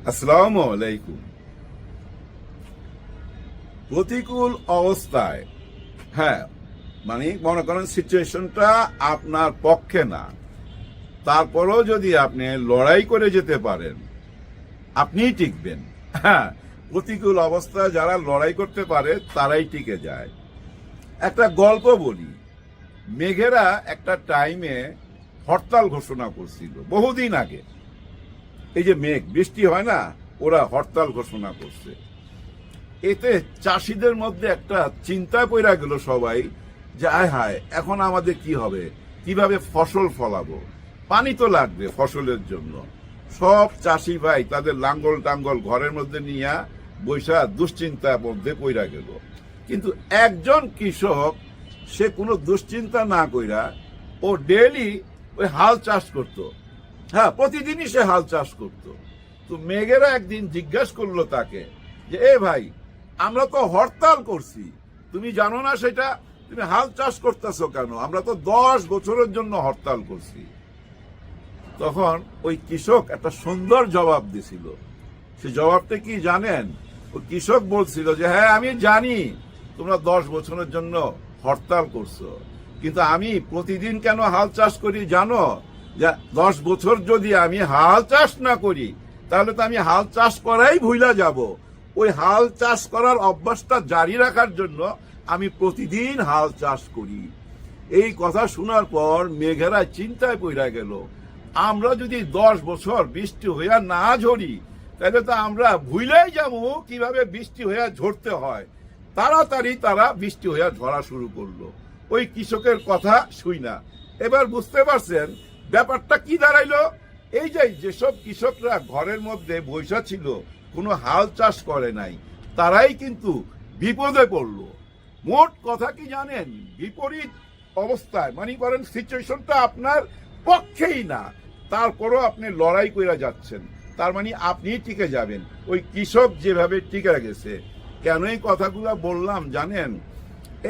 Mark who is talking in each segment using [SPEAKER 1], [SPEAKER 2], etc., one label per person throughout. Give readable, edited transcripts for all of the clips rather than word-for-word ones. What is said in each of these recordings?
[SPEAKER 1] আসসালামু আলাইকুম। প্রতিকূল অবস্থায়, হ্যাঁ, মানে মনে করেন সিচুয়েশনটা আপনার পক্ষে না, তারপরেও যদি আপনি লড়াই করে যেতে পারেন, আপনিই টিকবেন। হ্যাঁ, প্রতিকূল অবস্থায় যারা লড়াই করতে পারে তারাই টিকে যায়। একটা গল্প বলি। মেঘেরা একটা টাইমে হরতাল ঘোষণা করছিল বহুদিন আগে। এই যে মেঘ, বৃষ্টি হয় না, ওরা হরতাল ঘোষণা করছে। এতে চাষিদের মধ্যে একটা চিন্তায় পড়া গেল সবাই যে আয় হায়, এখন আমাদের কি হবে, কিভাবে ফসল ফলাবো, পানি তো লাগবে ফসলের জন্য। সব চাষি ভাই তাদের লাঙ্গল টাঙ্গল ঘরের মধ্যে নিয়ে বৈশা দুশ্চিন্তার মধ্যে পড়া গেল। কিন্তু একজন কৃষক, সে কোনো দুশ্চিন্তা না কইরা ও ডেইলি ওই হাল চাষ করত। হ্যাঁ, প্রতিদিনই সে হাল চাষ করত। তো মেঘেরা একদিন জিজ্ঞাসা করলো তাকে যে এ ভাই, আমরা তো হরতাল করছি, তুমি জানো না সেটা? তুমি হাল চাষ করতেছো কেন? আমরা তো 10 বছরের জন্য হরতাল করছি। তখন ওই কৃষক একটা সুন্দর জবাব দিছিল। সে জবাবটা কি জানেন? ওই কৃষক বলছিল যে হ্যাঁ, আমি জানি তোমরা 10 বছরের জন্য হরতাল করছো, কিন্তু আমি প্রতিদিন কেন হাল চাষ করি জানো? যে 10 বছর যদি আমি হাল চাষ না করি, তাহলে তো আমি হাল চাষ করাই ভুলা যাব। ওই হাল চাষ করার অভ্যাসটা জারি রাখার জন্য আমি প্রতিদিন হাল চাষ করি। এই কথা শোনার পর মেঘেরা চিন্তায় পড়া গেল, আমরা যদি 10 বছর বৃষ্টি হইয়া না ঝরি, তাহলে তো আমরা ভুলেই যাবো কিভাবে বৃষ্টি হইয়া ঝরতে হয়। তাড়াতাড়ি তারা বৃষ্টি হইয়া ঝরা শুরু করলো ওই কৃষকের কথা শুই না। এবার বুঝতে পারছেন ব্যাপারটা কি দাঁড়াইলো? এই যে যেসব কৃষকরা ঘরের মধ্যে বৈশা ছিল, কোনো হাল চাষ করে নাই, তারাই কিন্তু বিপদে পড়লো। মোট কথা কি জানেন? বিপরীত অবস্থায়, মানে করেন সিচুয়েশনটা আপনার পক্ষেই না, তারপরও আপনি লড়াই করে যাচ্ছেন, তার মানে আপনি টিকে যাবেন। ওই কৃষক যেভাবে টিকে গেছে। কেন এই কথাগুলো বললাম জানেন?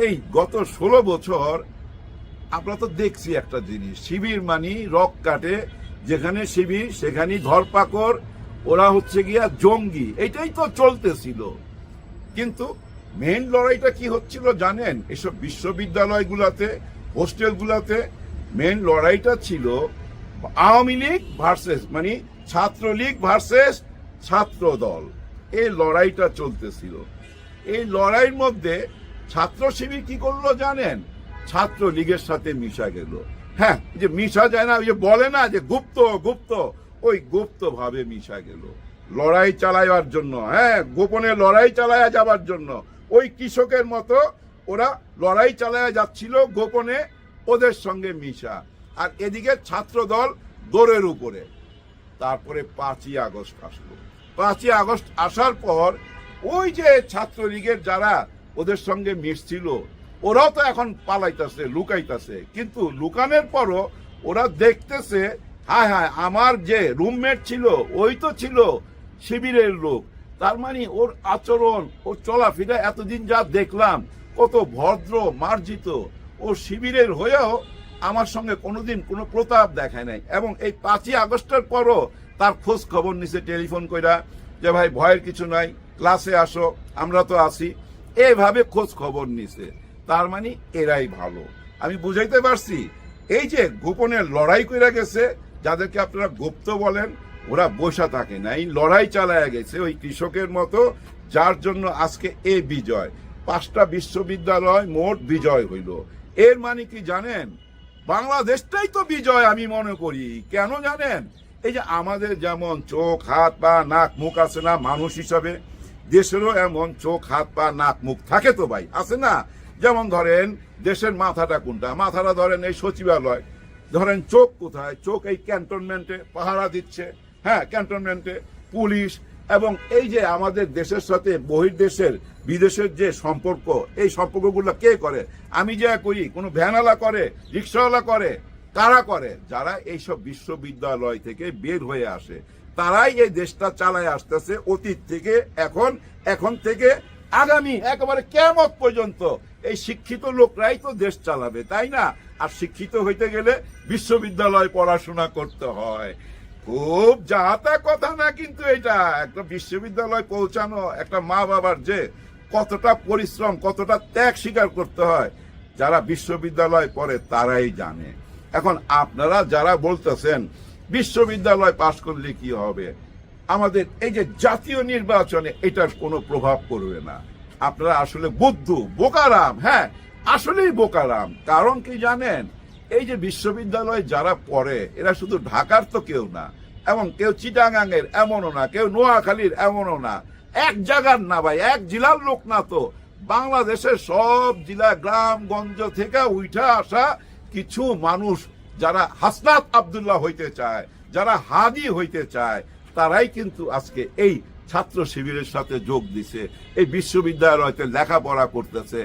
[SPEAKER 1] এই গত 16 বছর আমরা তো দেখছি একটা জিনিস, শিবির মানি রক কাটে, যেখানে শিবির সেখানেই ধরপাকড়, ওরা হচ্ছে গিয়া জঙ্গি, এটাই তো চলতেছিল। কিন্তু মেইন লড়াইটা কি হচ্ছিল জানেন? এসব বিশ্ববিদ্যালয়গুলোতে, হোস্টেলগুলোতে মেইন লড়াইটা ছিল আওয়ামী লীগ ভার্সেস, মানে ছাত্রলীগ ভার্সেস ছাত্র দল। এই লড়াইটা চলতেছিল। এই লড়াইয়ের মধ্যে ছাত্র শিবির কি করলো জানেন? ছাত্র লীগের সাথে মিশা গেল। হ্যাঁ, যে মিশা যায় না, ওই যে বলে না যে গুপ্ত গুপ্ত, ওই গুপ্ত ভাবে মিশা গেল লড়াই চালাইবার জন্য। হ্যাঁ, গোপনে লড়াই চালায়া যাবার জন্য ওই কৃষকের মতো ওরা লড়াই চালায়া যাচ্ছিল গোপনে, ওদের সঙ্গে মিশা। আর এদিকে ছাত্র দল দৌড়ের উপরে। তারপরে 5ই আগস্ট আসলো। 5ই আগস্ট আসার পর ওই যে ছাত্রলীগের যারা ওদের সঙ্গে মিশছিল, ওরাও তো এখন পালাইতেছে, লুকাইতেছে। কিন্তু লুকানোর পরও ওরা দেখতেছে, হায় হায়, আমার যে রুমমেট ছিল ওই তো ছিল শিবিরের লোক। তার মানে ওর আচরণ, ওর চলাফেরা এতদিন যা দেখলাম, কত ভদ্র মার্জিত। ও শিবিরের হয়েও আমার সঙ্গে কোনোদিন কোনো প্রতাপ দেখায় নাই। এবং এই 5ই আগস্টের পরও তার খোঁজ খবর নিছে টেলিফোন কইরা, যে ভাই ভয়ের কিছু নাই, ক্লাসে আসো, আমরা তো আছি। এইভাবে খোঁজ খবর নিছে। তার মানে এরাই ভালো। আমি বুঝাইতে পারছি? এই যে গোপনে লড়াই করে গেছে, যাদেরকে আপনারা গুপ্ত বলেন, ওরা বসা থাকে না, এই লড়াই চালায়া গেছে ওই কৃষকের মতো, যার জন্য আজকে এই বিজয়। 5টা বিশ্ববিদ্যালয় মোট বিজয় হইল। এর মানে কি জানেন? বাংলাদেশটাই তো বিজয় আমি মনে করি। কেন জানেন? এই যে আমাদের যেমন চোখ হাত পা নাক মুখ আছে না, মানুষ হিসাবে দেশেরও এমন চোখ হাত পা নাক মুখ থাকে তো ভাই, আছে না? যেমন ধরেন দেশের মাথাটা কোনটা? মাথাটা ধরেন এই সচিবালয়। ধরেন চোখ কোথায়? চোখ এই ক্যান্টনমেন্টে পাহারা দিচ্ছে। হ্যাঁ, ক্যান্টনমেন্টে পুলিশ। এবং এই যে আমাদের দেশের সাথে বহির্দেশের, বিদেশের যে সম্পর্ক, এই সম্পর্কগুলো কে করে? আমি যা করি, কোনো ভ্যানওয়ালা করে, রিক্সাওয়ালা করে? কারা করে? যারা এইসব বিশ্ববিদ্যালয় থেকে বের হয়ে আসে, তারাই এই দেশটা চালায় আসতেছে অতীত থেকে এখন, এখন থেকে আগামী একেবারে কিয়ামত পর্যন্ত এই শিক্ষিত লোকরাই তো দেশ চালাবে, তাই না? আর শিক্ষিত হইতে গেলে বিশ্ববিদ্যালয় পড়াশোনা করতে হয়। খুব যাতা কথা না, কিন্তু এটা একটা বিশ্ববিদ্যালয় পৌঁছানো একটা মা বাবার যে কতটা পরিশ্রম, কতটা ত্যাগ স্বীকার করতে হয়, যারা বিশ্ববিদ্যালয় পড়ে তারাই জানে। এখন আপনারা যারা বলতেছেন বিশ্ববিদ্যালয় পাশ করলে কি হবে, আমাদের এই যে জাতীয় নির্বাচনে এটার কোনো প্রভাব পড়বে না। আপনারা আসলে বুদ্ধু, বোকারাম। হ্যাঁ, আসলেই বোকারাম। কারণ কি জানেন, এই যে বিশ্ববিদ্যালয়ে যারা পড়ে এরা শুধু ঢাকার তো কেউ না, এবং কেউ চিটাগাঙের এমনও না, কেউ নোয়াখালীর এমনও না, এক জায়গার না ভাই, এক জেলার লোক না তো, বাংলাদেশের সব জেলা গ্রামগঞ্জ থেকে উঠা আসা কিছু মানুষ যারা হাসনাত আব্দুল্লাহ হইতে চায়, যারা হাদি হইতে চায়, তারাই কিন্তু আজকে এই ছাত্র শিবিরের সাথে যোগ দিছে, এই বিশ্ববিদ্যালয়তে লেখাপড়া করতেছে।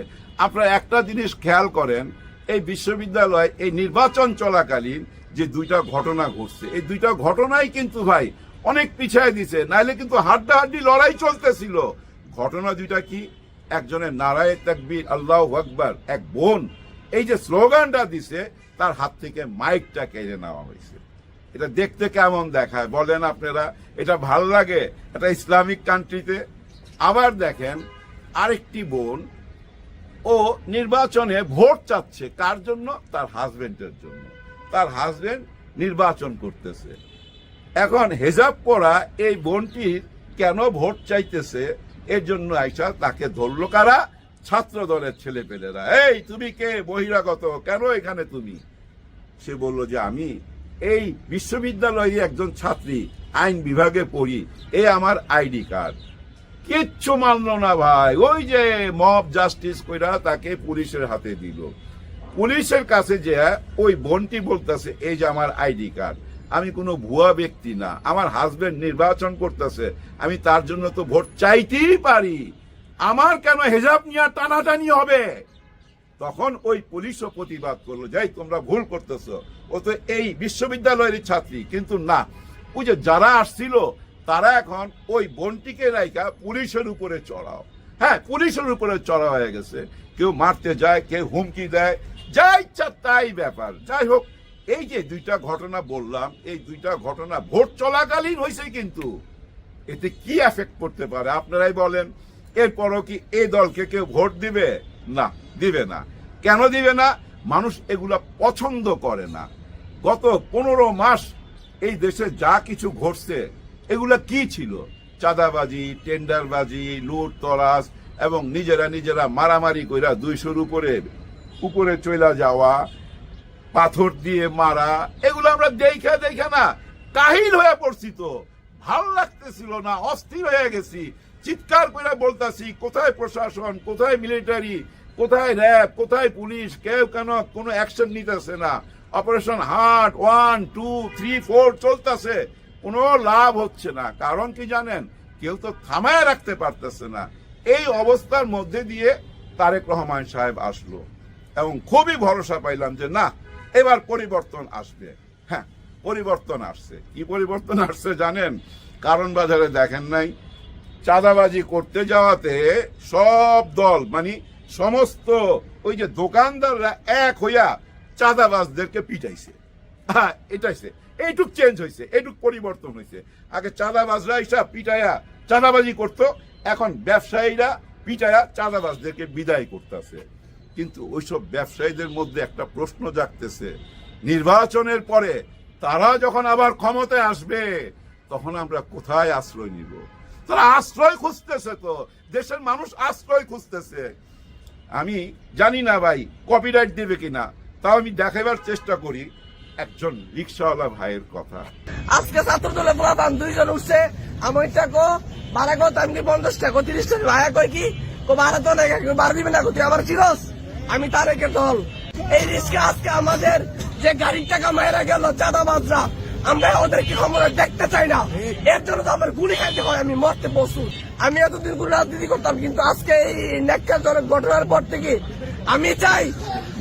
[SPEAKER 1] আপনারা একটা জিনিস খেয়াল করেন, এই বিশ্ববিদ্যালয় এই নির্বাচন চলাকালীন যে দুইটা ঘটনা ঘটছে, এই দুইটা ঘটনাই কিন্তু ভাই অনেক পিছায় দিছে, নাইলে কিন্তু হাড্ডাহাড্ডি লড়াই চলতেছিল। ঘটনা দুইটা কি, একজনের নারায়ে তাকবীর আল্লাহু আকবার, এক বোন এই যে স্লোগানটা দিছে তার হাত থেকে মাইকটা কেড়ে নেওয়া হয়েছে। এটা দেখতে কেমন দেখায় বলেন আপনারা? এটা ভাল লাগে এটা ইসলামিক কান্ট্রিতে? আবার দেখেন আরেকটি বোন, ও নির্বাচনে ভোট চাচ্ছে, কার জন্য? তার হাজবেন্ডের জন্য। তার হাজবেন্ড নির্বাচন করতেছে। এখন হেজাব পরা এই বোনটির কেন ভোট চাইতেছে, এর জন্য আইসা তাকে ধরলো কারা? ছাত্র দলের ছেলেপেলেরা। এই তুমি কে, বহিরাগত, কেন এখানে তুমি? সে বলল যে আমি এই বিশ্ববিদ্যালয়ে একজন ছাত্রী, আইন বিভাগে পড়ি, এই আমার আইডি কার্ড। কিচ্ছু মানল না ভাই, ওই যে মব জাস্টিস কইরা তাকে পুলিশের হাতে দিল। পুলিশের কাছে যে ওই বোনটি বলতেছে এই যে আমার আইডি কার্ড, আমি কোনো ভুয়া ব্যক্তি না, আমার হাজবেন্ড নির্বাচন করতেছে, আমি তার জন্য তো ভোট চাইতেই পারি, আমার কেন হেজাব নিয়ে টানাটানি হবে? তখন ওই পুলিশও প্রতিবাদ করলো, যাই তোমরা ভুল করতেছো, ও তো এই বিশ্ববিদ্যালয়ের ছাত্রী। কিন্তু না, ওই যে যারা আসছিল তারা এখন ওই বোনটিকে রাইখা পুলিশের উপরে চড়াও। হ্যাঁ, পুলিশের উপরে চড়া হয়ে গেছে, কেউ মারতে যায়, কেউ হুমকি দেয়, যা ইচ্ছা তাই ব্যাপার। যাই হোক, এই যে দুইটা ঘটনা বললাম, এই দুইটা ঘটনা ভোট চলাকালীন হয়েছে, কিন্তু এতে কি এফেক্ট করতে পারে আপনারাই বলেন? এরপরও কি এই দলকে কেউ ভোট দিবে? না, দিবে না। কেন দিবে না? মানুষ এগুলা পছন্দ করে না। গত 15 মাস এই দেশে যা কিছু ঘটছে, এগুলা কি ছিল? চাঁদাবাজি, টেন্ডারবাজি, লুট তরাস, এবং নিজেরা নিজেরা মারামারি কইরা 200-র উপরে চলে যাওয়া, পাথর দিয়ে মারা, এগুলো আমরা দেখা না কাহিল হয়ে পড়ছি, তো ভাল লাগতেছিল না, অস্থির হয়ে গেছি, চিৎকার করে বলতাছি, কোথায় প্রশাসন, কোথায় মিলিটারি, কোথায় র্যাব, কোথায় পুলিশ, কেউ কেন কোনো অ্যাকশন নিতেছে না। অপারেশন হার্ট 1, 2, 3, 4 চলতেছে, কোনো লাভ হচ্ছে না। কারণ কি জানেন, কেউ তো থামায় রাখতে পারতেছে না। এই অবস্থার মধ্যে দিয়ে তারেক রহমান সাহেব আসলো, এবং খুবই ভরসা পাইলাম যে না, এবার পরিবর্তন আসবে। হ্যাঁ, পরিবর্তন আসছে। কি পরিবর্তন আসছে জানেন? কারণ বাজারে দেখেন নাই, চাঁদাবাজি করতে যাওয়াতে সব দল, মানে সমস্ত ওই যে দোকানদাররা এক হইয়া চাঁদাবাজদেরকে পিটাইছে। হ্যাঁ, এটাইছে, এইটুক চেঞ্জ হয়েছে, এইটুক পরিবর্তন হয়েছে। আগে চাঁদাবাজরা হিসাব পিটাইয়া চাঁদাবাজি করতো, এখন ব্যবসায়ীরা পিটাইয়া চাঁদাবাজদেরকে বিদায় করতেছে। কিন্তু ওইসব ব্যবসায়ীদের মধ্যে একটা প্রশ্ন জাগতেছে, নির্বাচনের পরে তারা যখন আবার ক্ষমতায় আসবে, তখন আমরা কোথায় আশ্রয় নিব? তারা আশ্রয় খুঁজতেছে, তো দেশের মানুষ আশ্রয় খুঁজতেছে। আমি জানি না ভাই কপিরাইট দেবে কিনা, তাও আমি দেখাবার চেষ্টা করি একজন রিক্সাওয়ালা ভাইয়ের কথা।
[SPEAKER 2] আজকে ছাত্র দলে প্রধান 2 জন উঠছে, আমি টাকো ভাড়া কো আমি 50 টাকা 30 টাকা ভাড়া কই কি কো ভাড়া তো নাই, ভাড়া দিবে না, তুই আমার চিরস, আমি তারেকের দল। এই রিস্কে আজকে আমাদের যে গাড়ির টাকা মেয়েরা গেল চাঁদাবাজরা, আমরা ওদেরকে ক্ষমতা দেখতে চাই না। এর জন্য তো আমার গুলি খাইতে হয়, আমি মরতে প্রস্তুত। আমি এতদিন করে রাজনীতি করতাম, কিন্তু আজকে এই ন্যাক্কারজনক ঘটনার পর থেকে আমি চাই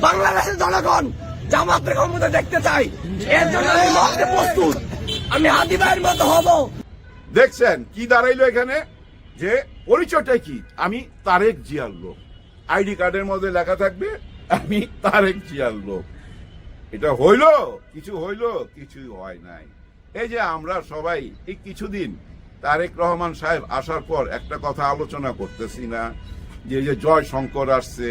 [SPEAKER 2] বাংলাদেশের জনগণ জামাতের ক্ষমতা দেখতে চাই। এর জন্য আমি মরতে প্রস্তুত, আমি হাদি ভাইয়ের মতো হব।
[SPEAKER 1] দেখছেন কি দাঁড়াইলো এখানে, যে পরিচয়টা কি? আমি তারেক জিয়ার লোক। আইডি কার্ডের মধ্যে লেখা থাকবে আমি তারেক জিয়ার লোক। এটা হইল? কিছু হইল? কিছুই হয় নাই। এই যে আমরা সবাই এই কিছুদিন তারেক রহমান সাহেব আসার পর একটা কথা আলোচনা করতেছি না, যে যে জয় শঙ্কর আসছে,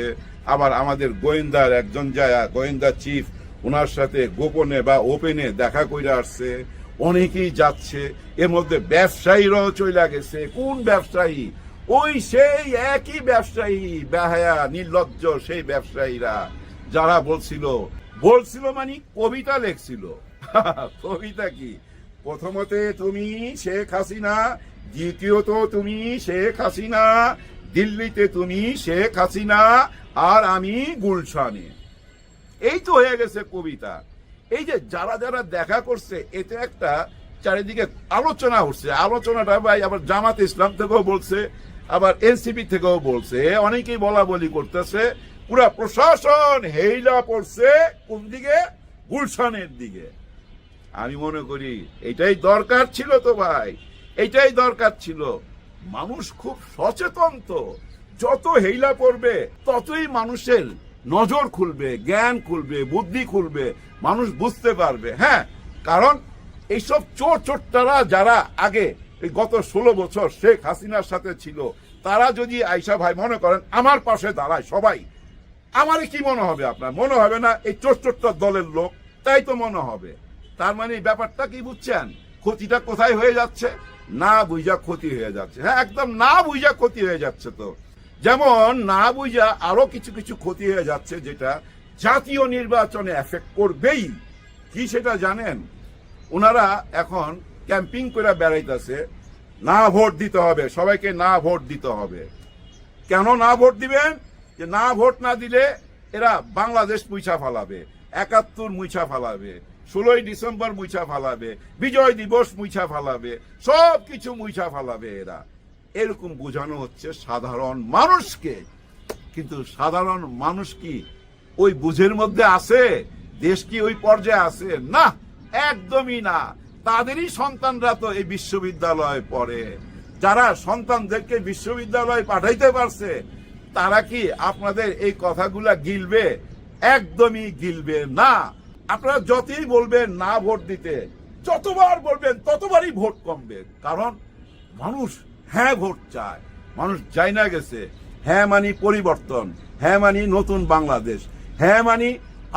[SPEAKER 1] আবার আমাদের গোয়েন্দার একজন যায় গোয়েন্দা চিফ ওনার সাথে গোপনে বা ওপেনে দেখা করে আসছে, অনেকেই যাচ্ছে, এর মধ্যে ব্যবসায়ীরাও চলে গেছে। কোন ব্যবসায়ী? ওই সেই একই ব্যবসায়ী, বেহায়া নির্লজ্জ সেই ব্যবসায়ীরা যারা বলছিল মানে কবিতা লেখছিল। কবিতা কি? প্রথমতে তুমি শেখ হাসিনা, দ্বিতীয়ত তুমি শেখ হাসিনা, দিল্লিতে তুমি শেখ হাসিনা, আর আমি গুলশানে। এই তো হয়ে গেছে কবিতা। এই যে যারা যারা দেখা করছে, এতে একটা চারিদিকে আলোচনা হচ্ছে। আলোচনাটা ভাই আবার জামাত ইসলাম থেকেও বলছে, আবার এনসিপি থেকেও বলছে, অনেকেই বলা বলি করতেছে। পুরা প্রশাসন হেইলা পড়ছে কোন দিকে? গুলশানের দিকে। আমি মনে করি এটাই দরকার ছিল তো ভাই, এটাই দরকার ছিল। মানুষ খুব সচেতন তো, যত হেইলা পড়বে ততই মানুষের নজর খুলবে, জ্ঞান খুলবে, বুদ্ধি খুলবে, মানুষ বুঝতে পারবে। হ্যাঁ, কারণ এইসব চোর চোরটারা যারা আগে এই গত 16 বছর শেখ হাসিনার সাথে ছিল, তারা যদি আইসা ভাই মনে করেন আমার পাশে দাঁড়ায় সবাই, আমারে কি মনে হবে? আপনার মনে হবে না এই চোর চোরটার দলের লোক? তাই তো মনে হবে। তার মানে ব্যাপারটা কি বুঝছেন? ক্ষতিটা কোথায় হয়ে যাচ্ছে? না বুঝা ক্ষতি হয়ে যাচ্ছে। হ্যাঁ, একদম না বুঝা ক্ষতি হয়ে যাচ্ছে। তো যেমন না বুঝা আরো কিছু কিছু ক্ষতি হয়ে যাচ্ছে, যেটা জাতীয় নির্বাচনে এফেক্ট করবেই। কি সেটা জানেন? ওনারা এখন ক্যাম্পিং করে বেড়াইতেছে, না ভোট দিতে হবে, সবাইকে না ভোট দিতে হবে। কেন না ভোট দিবেন? যে না ভোট না দিলে এরা বাংলাদেশ মুইছা ফালাবে, 71 মুইছা ফালাবে, 16ই ডিসেম্বর মুইছা ফালাবে, বিজয় দিবস মুইছা ফালাবে, সব কিছু মুইছা ফালাবে এরা। এরকম বোঝানো হচ্ছে সাধারণ মানুষকে। কিন্তু সাধারণ মানুষ কি ওই বুঝের মধ্যে আছে? দেশ কি ওই পর্যায়ে আছে? না, একদমই না। তাদেরই সন্তানরা তো এই বিশ্ববিদ্যালয়ে পড়ে। যারা সন্তানদেরকে বিশ্ববিদ্যালয়ে পাঠাইতে পারছে, তারা কি আপনাদের এই কথাগুলা গিলবে? একদমই গিলবে না। আপনারা যতই বলবেন না ভোট দিতে, যতবার বলবেন ততবারই ভোট কমবে। কারণ মানুষ হ্যাঁ ভোট চায়। মানুষ যাই না গেছে হ্যাঁ মানি পরিবর্তন, হ্যাঁ মানি নতুন বাংলাদেশ, হ্যাঁ মানি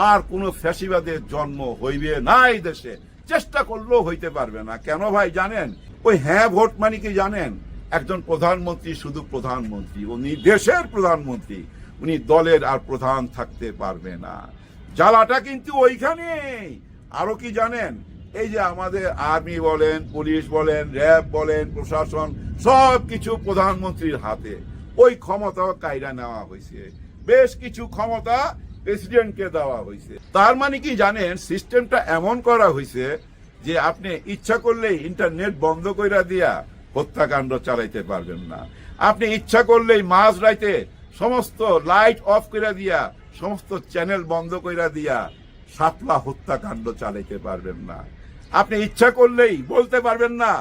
[SPEAKER 1] আর কোনো ফ্যাসিবাদের জন্ম হইবে না এই দেশে। চেষ্টা করলেও হইতে পারবে না। কেন ভাই জানেন? ওই হ্যাঁ ভোট মানে কি জানেন? একজন প্রধানমন্ত্রী শুধু প্রধানমন্ত্রী, উনি দেশের প্রধানমন্ত্রী, উনি দলের আর প্রধান থাকতে পারবে না। জ্বালাটা কিন্তু ওইখানেই। আরো কি জানেন? এই যে আমাদের আর্মি বলেন, পুলিশ বলেন, র্যাব বলেন, প্রশাসন, সব কিছু প্রধানমন্ত্রীর হাতে। ওই ক্ষমতাও কায়রা নেওয়া হয়েছে। বেশ কিছু ক্ষমতা প্রেসিডেন্টকে দেওয়া হয়েছে। তার মানে কি জানেন? সিস্টেমটা এমন করা হয়েছে যে আপনি ইচ্ছা করলেই ইন্টারনেট বন্ধ কইরা দিয়া হত্যাকাণ্ড চালাইতে পারবেন না। আপনি ইচ্ছা করলেই মাঝ রাইতে সমস্ত লাইট অফ করে দিয়া, সমস্ত চ্যানেল বন্ধ কইরা দিয়া শাপলা হত্যাকাণ্ড চালাইতে পারবেন না। আপনি ইচ্ছা করলেই বলতে পারবেন না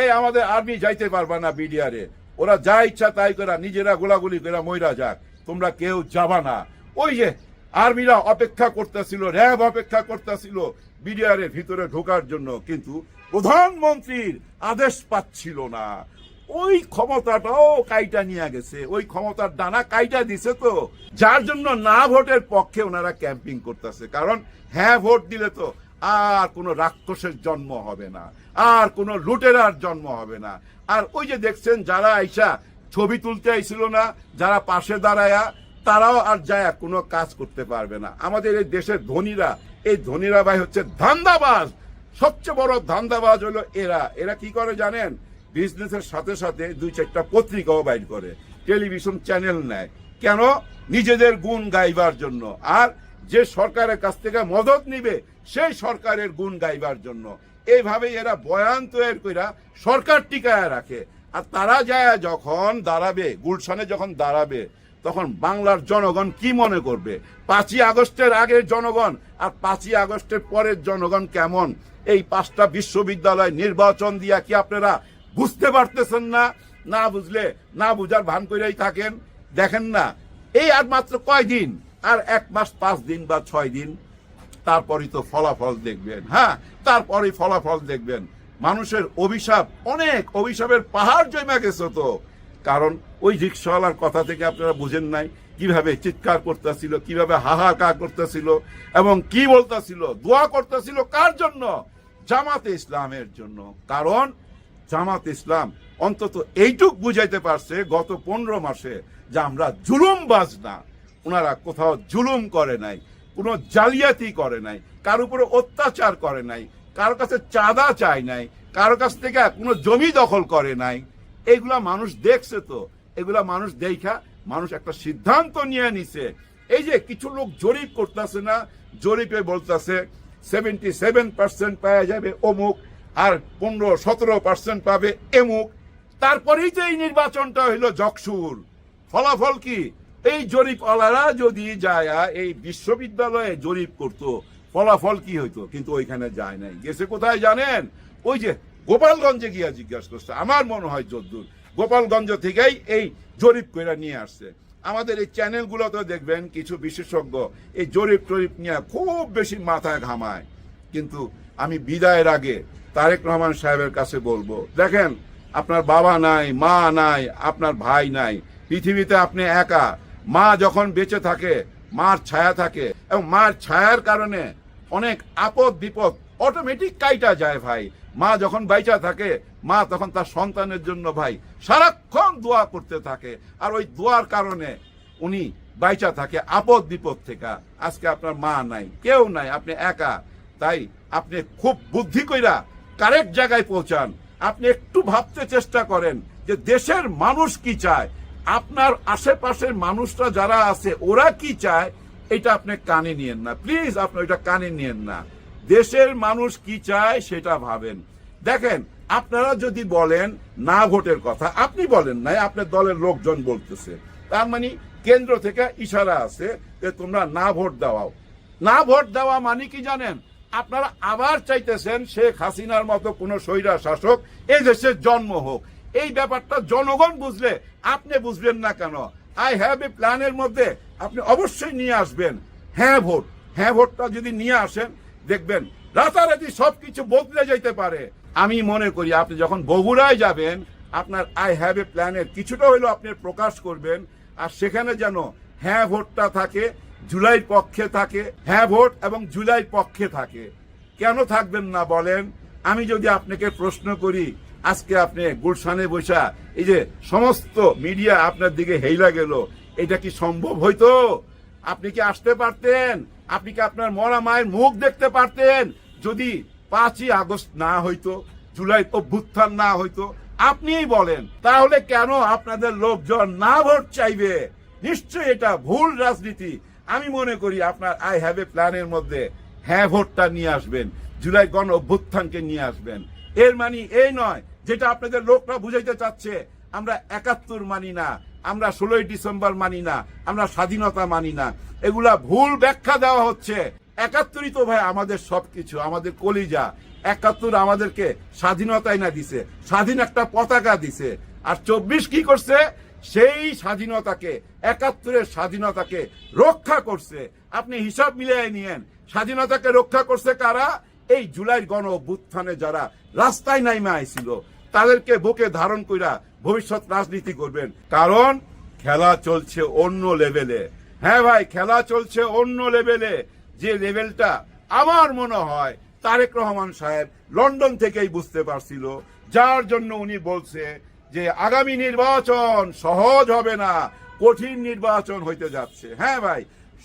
[SPEAKER 1] এই আমাদের আর্মি যাইতে পারবা না বিডিআরে, ওরা যা ইচ্ছা তাই করা, নিজেরা গোলাগুলি করে মইরা যাক, তোমরা কেউ যাবা না। ওই যে আর্মিরা অপেক্ষা করতেছিল, র্যাব অপেক্ষা করতেছিল বিডিআরের ভিতরে ঢোকার জন্য, কিন্তু প্রধানমন্ত্রীর আদেশ পাচ্ছিল না। ওই ক্ষমতাটাও কাইটা নিয়ে গেছে, ওই ক্ষমতার ডানা কাইটা দিছে। তো যার জন্য না ভোটের পক্ষে ওনারা ক্যাম্পিং করতেছে। কারণ হ্যাঁ ভোট দিলে তো আর কোনো রাক্ষসের জন্ম হবে না, আর কোনো লুটেরার জন্ম হবে না। আর ওই যে দেখছেন যারা আইসা ছবি তুলতে আইছিল না, যারা পাশে দাঁড়ায়া, তারাও আর যায় কোনো কাজ করতে পারবে না। আমাদের এই দেশের ধনীরা, এই ধনীরা ভাই হচ্ছে ধান্দাবাজ। সবচেয়ে বড় ধান্দাবাজ হলো এরা। এরা কি করে জানেন? বিজনেসের সাথে সাথে 2-4টা পত্রিকাও বাইর করে, টেলিভিশন চ্যানেল নেয়। কেন? নিজেদের গুণ গাইবার জন্য। আর যে সরকারের কাছ থেকে মদত নিবে সেই সরকারের গুণ গাইবার জন্য। এইভাবে এরা বয়ান তৈরি কইরা সরকার টিকায় রাখে। আর তারা যায় যখন দাঁড়াবে, গুলশানে যখন দাঁড়াবে, তখন বাংলার জনগণ কি মনে করবে? 5ই আগস্টের আগের জনগণ আর 5ই আগস্টের পরের জনগণ কেমন? এই 5টা বিশ্ববিদ্যালয় নির্বাচন দিয়া কি আপনারা বুঝতে পারতেছেন না? না বুঝলে না বুঝার ভান করেই থাকেন। দেখেন না, এই আর মাত্র কয়দিন, আর 1 মাস 5 দিন বা 6 দিন, তারপরই তো ফলাফল দেখবেন। হ্যাঁ, তারপরে ফলাফল দেখবেন। মানুষের অভিশাপ, অনেক অভিশাপের পাহাড় জমা গেছে তো। কারণ ওই রিক্সাওয়ালার কথা থেকে আপনারা বুঝেন নাই কিভাবে চিৎকার করতেছিল, কিভাবে হাহাকার করতেছিল এবং কি বলতেছিল, দোয়া করতেছিল কার জন্য? জামাতে ইসলামের জন্য। কারণ জামাত ইসলাম অন্তত এইটুক বুঝাইতে পারছে গত 15 মাসে যে আমরা জুলুমবাজ না। ওনারা কোথাও জুলুম করে নাই, কোনো জালিয়াতি করে নাই, কার উপরে অত্যাচার করে নাই, কারো কাছে চাঁদা চায় নাই, কারো কাছ থেকে কোনো জমি দখল করে নাই। এগুলা মানুষ দেখছে তো। এগুলা মানুষ দেখা মানুষ একটা সিদ্ধান্ত নিয়ে নিছে। এই যে কিছু লোক জরিপ করতেছে না, জরিপে বলতেছে 77% পাওয়া যাবে অমুক, আর 15-17% পাবে এমুক। তারপরেই যে এই নির্বাচনটা হইল জকসুর। ফলাফল কি? এই জরিপওয়ালারা যদি যায় এই বিশ্ববিদ্যালয়ে জরিপ করতো, ফলাফল কি হইতো? কিন্তু ওইখানে যায় নাই। গেছে কোথায় জানেন? ওই যে গোপালগঞ্জে গিয়া জিজ্ঞাসা করছে। আমার মনে হয় যদ্দূর গোপালগঞ্জ থেকেই এই জরিপ করে নিয়ে আসছে। আমাদের এই চ্যানেলগুলোতে দেখবেন কিছু বিশেষজ্ঞ এই জরিপ টরিপ নিয়ে খুব বেশি মাথায় ঘামায়। কিন্তু আমি বিদায়ের আগে তারেক রহমান সাহেবের কাছে বলবো, দেখেন আপনার বাবা নাই, মা নাই, আপনার ভাই নাই, পৃথিবীতে আপনি একা। মা যখন বেঁচে থাকে মার ছায়া থাকে, এবং মার ছায়ার কারণে অনেক আপদ বিপদ অটোমেটিক কাইটা যায় ভাই। মা যখন বাইচা থাকে মা তখন তার সন্তানের জন্য ভাই সারাক্ষণ দোয়া করতে থাকে, আর ওই দোয়ার কারণে উনি বাইচা থাকে আপদ বিপদ থেকে। আজকে আপনার মা নাই, কেউ নাই, আপনি একা। তাই আপনি খুব বুদ্ধি কইরা কারেক্ট জায়গায় পৌঁছান। আপনি একটু ভাবতে চেষ্টা করেন যে দেশের মানুষ কি চায়, আপনার আশেপাশের মানুষরা যারা আছে ওরা কি চায়, এটা আপনি কানে নিয়েন না প্লিজ। আপনি ওইটা কানে নিয়েন না। দেশের মানুষ কি চায় সেটা ভাবেন। দেখেন আপনারা যদি বলেন না ভোটের কথা, আপনি বলেন নাই, আপনার দলের লোকজন বলতেছে, তার মানে কেন্দ্র থেকে ইশারা আছে যে তোমরা না ভোট দাও। না ভোট দেওয়া মানে কি জানেন? আপনারা আবার চাইতেছেন শেখ হাসিনার মতো কোন স্বৈরা শাসক এই দেশের জন্ম হোক। এই ব্যাপারটা জনগণ বুঝলে আপনি বুঝবেন না কেন? আই হ্যাভ এ প্ল্যানের মধ্যে আপনি অবশ্যই নিয়ে আসবেন হ্যাঁ ভোট। হ্যাঁ ভোটটা যদি নিয়ে আসেন দেখবেন রাতারাতি সবকিছু বদলে যেতে পারে। আমি মনে করি আপনি যখন বগুড়ায় যাবেন আপনার আই হ্যাভ এ প্ল্যানের কিছুটা হইলেও আপনি প্রকাশ করবেন, আর সেখানে যেন হ্যাঁ ভোটটা থাকে, জুলাইর পক্ষে থাকে, হ্যাঁ ভোট এবং জুলাইর পক্ষে থাকে। কেন থাকবেন না বলেন? আমি যদি আপনাকে প্রশ্ন করি, আজকে আপনি গুলশানে বসা এই যে সমস্ত মিডিয়া আপনার দিকে হেইলা গেল, এটা কি সম্ভব হইতো? আপনি কি আসতে পারতেন? আপনি কি আপনার মরা মায়ের মুখ দেখতে পারতেন যদি 5ই আগস্ট না হইতো, জুলাই অভ্যুত্থান না হইতো? আপনিই বলেন। তাহলে কেন আপনাদের লোকজন না ভোট চাইবে? নিশ্চয়ই এটা ভুল রাজনীতি। আমি মনে করি আপনার আই হ্যাভ এ প্ল্যানের মধ্যে হ্যাঁ ভোটটা নিয়ে আসবেন, জুলাই গণ অভ্যুত্থানকে নিয়ে আসবেন। এর মানে এই নয় যেটা আপনাদের লোকরা বুঝাইতে চাচ্ছে আমরা 71 মানি না, আমরা 16ই ডিসেম্বর মানি না, আমরা স্বাধীনতা মানি না। এগুলা ভুল ব্যাখ্যা দেওয়া হচ্ছে। 71ই তো ভাই আমাদের সবকিছু, আমাদের কলিজা। 71 আমাদেরকে স্বাধীনতাই না দিছে, স্বাধীন একটা পতাকা দিছে। আর 24 কি করছে? সেই স্বাধীনতাকে, 71-এর স্বাধীনতাকে রক্ষা করছে। আপনি হিসাব মিলিয়ে নিয়েন, স্বাধীনতাকে রক্ষা করছে কারা? এই জুলাইয়ের গণ অভ্যুত্থানে যারা রাস্তায় নাইমা আইছিল তাদেরকে বুকে ধারণ কইরা ভবিষ্যৎ রাজনীতি করবেন। কারণ খেলা চলছে অন্য লেভেলে। হ্যাঁ ভাই, খেলা চলছে অন্য লেভেলে। যে লেভেলটা আমার মনে হয় তারেক রহমান সাহেব লন্ডন থেকেই বুঝতে পারছিল, যার জন্য উনি বলছে যে আগামী নির্বাচন সহজ হবে না, কঠিন নির্বাচন হইতে যাচ্ছে। হ্যাঁ ভাই,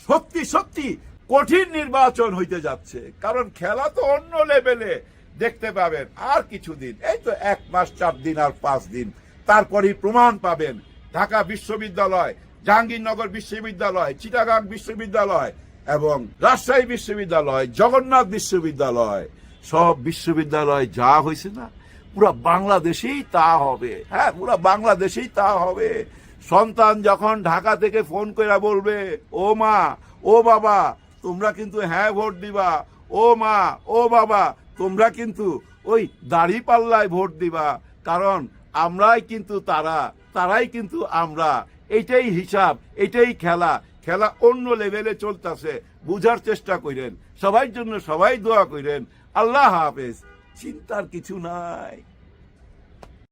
[SPEAKER 1] সত্যি সত্যি কঠিন নির্বাচন হইতে যাচ্ছে। কারণ খেলা তো অন্য লেভেলে। দেখতে পাবেন আর কিছুদিন, এই তো 1 মাস 4 দিন আর 5 দিন, তারপরেই প্রমাণ পাবেন ঢাকা বিশ্ববিদ্যালয়, জাহাঙ্গীরনগর বিশ্ববিদ্যালয়, চিটাগাং বিশ্ববিদ্যালয় এবং রাজশাহী বিশ্ববিদ্যালয়, জগন্নাথ বিশ্ববিদ্যালয়, সব বিশ্ববিদ্যালয় যা হয়েছে না পুরো বাংলাদেশেই তা হবে। হ্যাঁ, পুরো বাংলাদেশেই তা হবে। সন্তান যখন ঢাকা থেকে ফোন করে বলবে ও মা ও বাবা তোমরা কিন্তু হ্যাঁ ভোট দিবা, ও মা ও বাবা তোমরা কিন্তু ওই দাঁড়িপাল্লায় ভোট দিবা, কারণ আমরাই কিন্তু তারাই কিন্তু আমরা। এইটাই হিসাব, এটাই খেলা। খেলা অন্য লেভেলে চলতেছে, বুঝার চেষ্টা করেন। সবার জন্য সবাই দোয়া করেন। আল্লাহ হাফেজ। চিন্তার কিছু নাই।